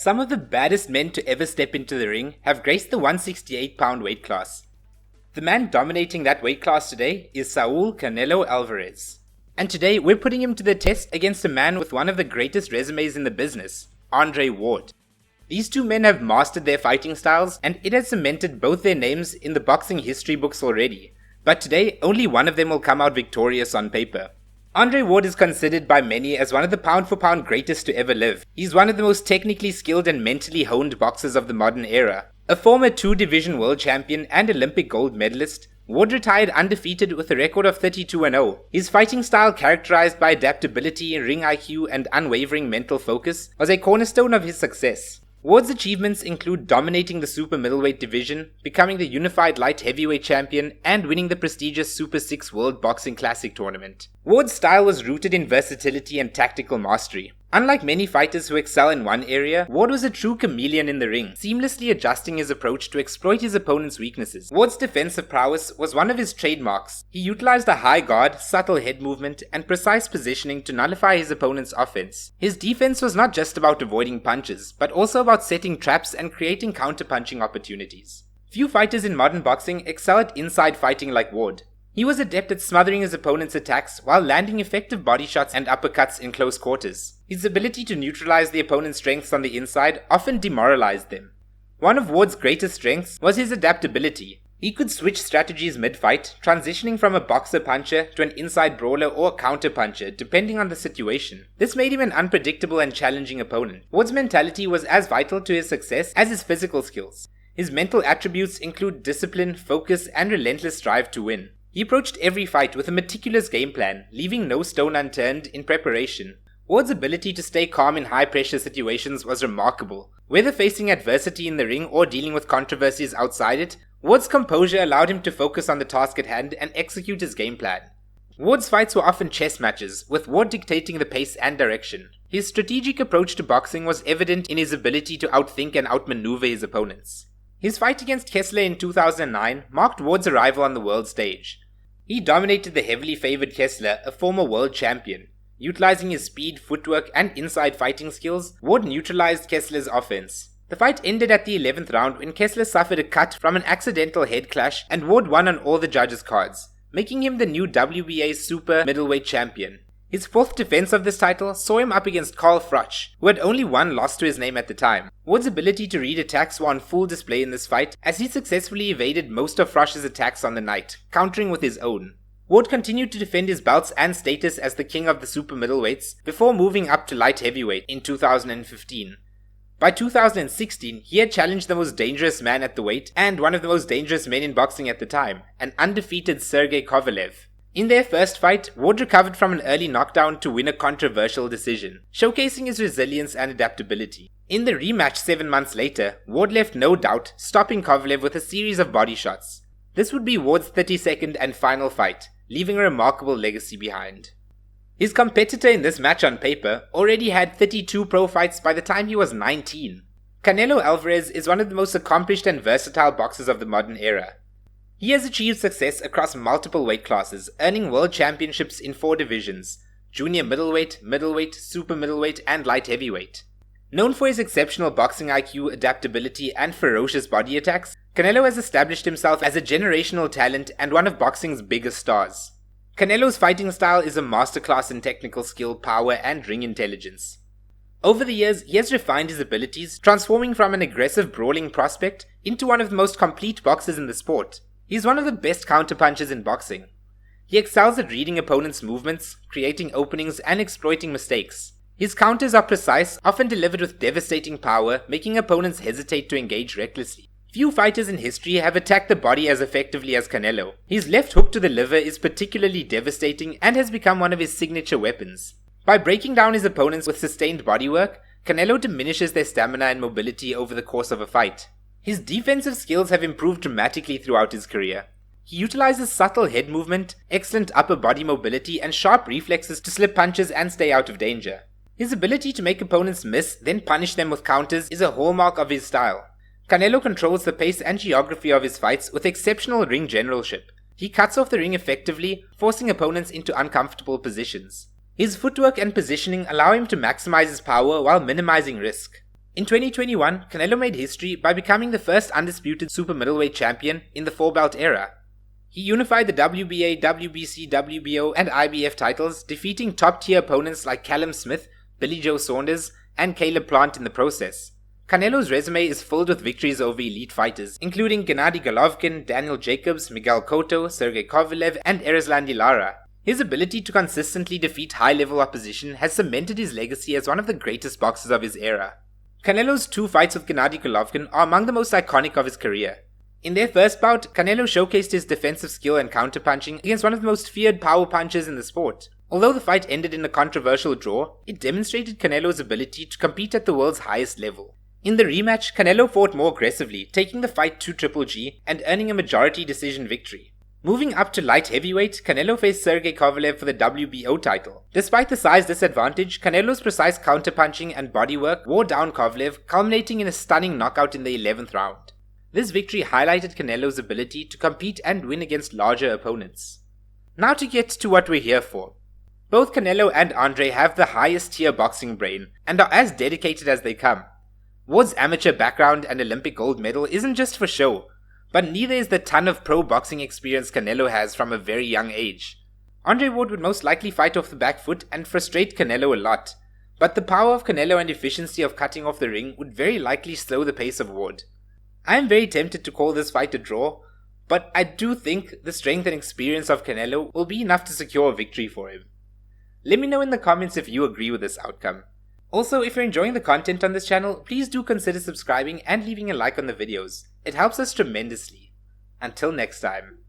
Some of the baddest men to ever step into the ring have graced the 168-pound weight class. The man dominating that weight class today is Saul Canelo Alvarez. And today we're putting him to the test against a man with one of the greatest resumes in the business, Andre Ward. These two men have mastered their fighting styles, and it has cemented both their names in the boxing history books already. But today, only one of them will come out victorious on paper. Andre Ward is considered by many as one of the pound-for-pound greatest to ever live. He's one of the most technically skilled and mentally honed boxers of the modern era. A former two-division world champion and Olympic gold medalist, Ward retired undefeated with a record of 32-0. His fighting style, characterized by adaptability, ring IQ, and unwavering mental focus, was a cornerstone of his success. Ward's achievements include dominating the super middleweight division, becoming the unified light heavyweight champion, and winning the prestigious Super 6 World Boxing Classic tournament. Ward's style was rooted in versatility and tactical mastery. Unlike many fighters who excel in one area, Ward was a true chameleon in the ring, seamlessly adjusting his approach to exploit his opponent's weaknesses. Ward's defensive prowess was one of his trademarks. He utilized a high guard, subtle head movement, and precise positioning to nullify his opponent's offense. His defense was not just about avoiding punches, but also about setting traps and creating counter-punching opportunities. Few fighters in modern boxing excel at inside fighting like Ward. He was adept at smothering his opponent's attacks while landing effective body shots and uppercuts in close quarters. His ability to neutralize the opponent's strengths on the inside often demoralized them. One of Ward's greatest strengths was his adaptability. He could switch strategies mid-fight, transitioning from a boxer-puncher to an inside brawler or a counter-puncher, depending on the situation. This made him an unpredictable and challenging opponent. Ward's mentality was as vital to his success as his physical skills. His mental attributes include discipline, focus, and relentless drive to win. He approached every fight with a meticulous game plan, leaving no stone unturned in preparation. Ward's ability to stay calm in high-pressure situations was remarkable. Whether facing adversity in the ring or dealing with controversies outside it, Ward's composure allowed him to focus on the task at hand and execute his game plan. Ward's fights were often chess matches, with Ward dictating the pace and direction. His strategic approach to boxing was evident in his ability to outthink and outmaneuver his opponents. His fight against Kessler in 2009 marked Ward's arrival on the world stage. He dominated the heavily favored Kessler, a former world champion. Utilizing his speed, footwork, and inside fighting skills, Ward neutralized Kessler's offense. The fight ended at the 11th round when Kessler suffered a cut from an accidental head clash, and Ward won on all the judges' cards, making him the new WBA super middleweight champion. His fourth defense of this title saw him up against Carl Froch, who had only one loss to his name at the time. Ward's ability to read attacks were on full display in this fight, as he successfully evaded most of Froch's attacks on the night, countering with his own. Ward continued to defend his belts and status as the king of the super middleweights before moving up to light heavyweight in 2015. By 2016, he had challenged the most dangerous man at the weight and one of the most dangerous men in boxing at the time, an undefeated Sergey Kovalev. In their first fight, Ward recovered from an early knockdown to win a controversial decision, showcasing his resilience and adaptability. In the rematch 7 months later, Ward left no doubt, stopping Kovalev with a series of body shots. This would be Ward's 32nd and final fight, leaving a remarkable legacy behind. His competitor in this match on paper already had 32 pro fights by the time he was 19. Canelo Alvarez is one of the most accomplished and versatile boxers of the modern era. He has achieved success across multiple weight classes, earning world championships in 4 divisions: junior middleweight, super middleweight, and light heavyweight. Known for his exceptional boxing IQ, adaptability, and ferocious body attacks, Canelo has established himself as a generational talent and one of boxing's biggest stars. Canelo's fighting style is a masterclass in technical skill, power, and ring intelligence. Over the years, he has refined his abilities, transforming from an aggressive brawling prospect into one of the most complete boxers in the sport. He's one of the best counterpunchers in boxing. He excels at reading opponents' movements, creating openings, and exploiting mistakes. His counters are precise, often delivered with devastating power, making opponents hesitate to engage recklessly. Few fighters in history have attacked the body as effectively as Canelo. His left hook to the liver is particularly devastating and has become one of his signature weapons. By breaking down his opponents with sustained bodywork, Canelo diminishes their stamina and mobility over the course of a fight. His defensive skills have improved dramatically throughout his career. He utilizes subtle head movement, excellent upper body mobility, and sharp reflexes to slip punches and stay out of danger. His ability to make opponents miss, then punish them with counters, is a hallmark of his style. Canelo controls the pace and geography of his fights with exceptional ring generalship. He cuts off the ring effectively, forcing opponents into uncomfortable positions. His footwork and positioning allow him to maximize his power while minimizing risk. In 2021, Canelo made history by becoming the first undisputed super middleweight champion in the 4-belt era. He unified the WBA, WBC, WBO, and IBF titles, defeating top-tier opponents like Callum Smith, Billy Joe Saunders, and Caleb Plant in the process. Canelo's resume is filled with victories over elite fighters, including Gennady Golovkin, Daniel Jacobs, Miguel Cotto, Sergey Kovalev, and Erislandy Lara. His ability to consistently defeat high-level opposition has cemented his legacy as one of the greatest boxers of his era. Canelo's 2 fights with Gennady Golovkin are among the most iconic of his career. In their first bout, Canelo showcased his defensive skill and counterpunching against one of the most feared power punchers in the sport. Although the fight ended in a controversial draw, it demonstrated Canelo's ability to compete at the world's highest level. In the rematch, Canelo fought more aggressively, taking the fight to Triple G and earning a majority decision victory. Moving up to light heavyweight, Canelo faced Sergey Kovalev for the WBO title. Despite the size disadvantage, Canelo's precise counterpunching and bodywork wore down Kovalev, culminating in a stunning knockout in the 11th round. This victory highlighted Canelo's ability to compete and win against larger opponents. Now to get to what we're here for. Both Canelo and Andre have the highest tier boxing brain and are as dedicated as they come. Ward's amateur background and Olympic gold medal isn't just for show, but neither is the ton of pro boxing experience Canelo has from a very young age. Andre Ward would most likely fight off the back foot and frustrate Canelo a lot, but the power of Canelo and efficiency of cutting off the ring would very likely slow the pace of Ward. I am very tempted to call this fight a draw, but I do think the strength and experience of Canelo will be enough to secure a victory for him. Let me know in the comments if you agree with this outcome. Also, if you're enjoying the content on this channel, please do consider subscribing and leaving a like on the videos. It helps us tremendously. Until next time.